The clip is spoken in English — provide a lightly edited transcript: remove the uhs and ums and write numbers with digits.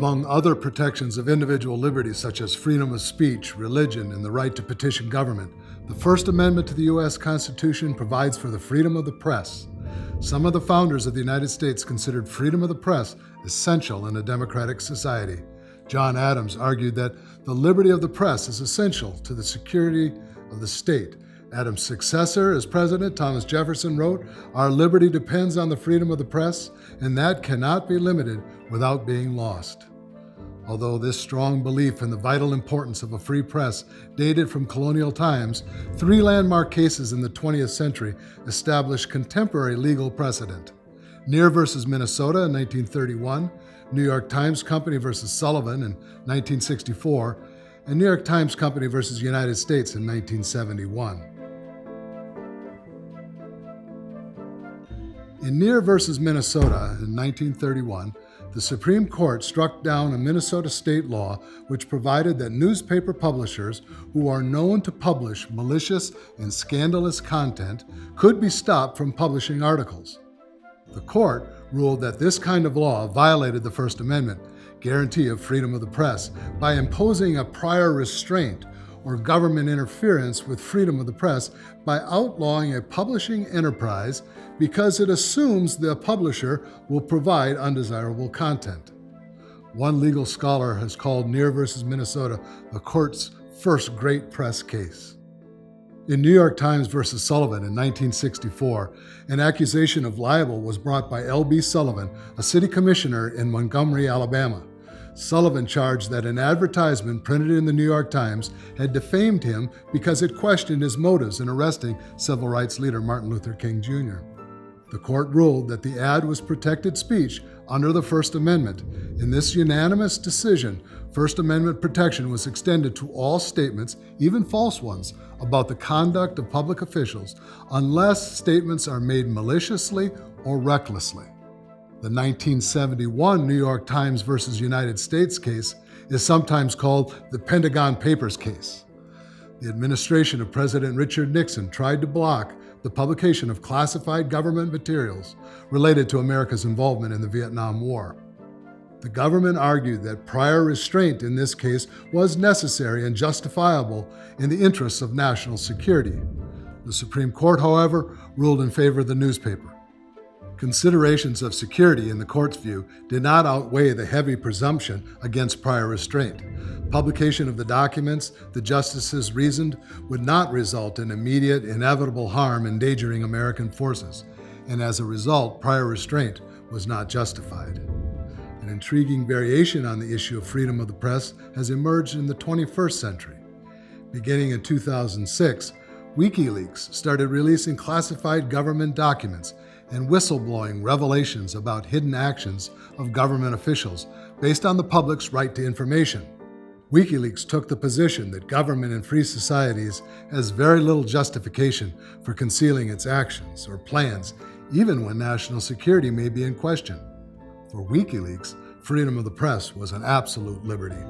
Among other protections of individual liberties such as freedom of speech, religion, and the right to petition government, the First Amendment to the U.S. Constitution provides for the freedom of the press. Some of the founders of the United States considered freedom of the press essential in a democratic society. John Adams argued that the liberty of the press is essential to the security of the state. Adams' successor as president, Thomas Jefferson, wrote, "Our liberty depends on the freedom of the press, and that cannot be limited without being lost." Although this strong belief in the vital importance of a free press dated from colonial times, three landmark cases in the 20th century established contemporary legal precedent. Neer versus Minnesota in 1931, New York Times Company versus Sullivan in 1964, and New York Times Company versus United States in 1971. In Neer versus Minnesota in 1931, the Supreme Court struck down a Minnesota state law which provided that newspaper publishers who are known to publish malicious and scandalous content could be stopped from publishing articles. The court ruled that this kind of law violated the First Amendment, guarantee of freedom of the press, by imposing a prior restraint or government interference with freedom of the press by outlawing a publishing enterprise because it assumes the publisher will provide undesirable content. One legal scholar has called Neer versus Minnesota the court's first great press case. In New York Times versus Sullivan in 1964, an accusation of libel was brought by L.B. Sullivan, a city commissioner in Montgomery, Alabama. Sullivan charged that an advertisement printed in the New York Times had defamed him because it questioned his motives in arresting civil rights leader Martin Luther King Jr. The court ruled that the ad was protected speech under the First Amendment. In this unanimous decision, First Amendment protection was extended to all statements, even false ones, about the conduct of public officials, unless statements are made maliciously or recklessly. The 1971 New York Times versus United States case is sometimes called the Pentagon Papers case. The administration of President Richard Nixon tried to block the publication of classified government materials related to America's involvement in the Vietnam War. The government argued that prior restraint in this case was necessary and justifiable in the interests of national security. The Supreme Court, however, ruled in favor of the newspaper. Considerations of security, in the court's view, did not outweigh the heavy presumption against prior restraint. Publication of the documents, the justices reasoned, would not result in immediate, inevitable harm endangering American forces, and as a result, prior restraint was not justified. An intriguing variation on the issue of freedom of the press has emerged in the 21st century. Beginning in 2006, WikiLeaks started releasing classified government documents and whistleblowing revelations about hidden actions of government officials based on the public's right to information. WikiLeaks took the position that government in free societies has very little justification for concealing its actions or plans, even when national security may be in question. For WikiLeaks, freedom of the press was an absolute liberty.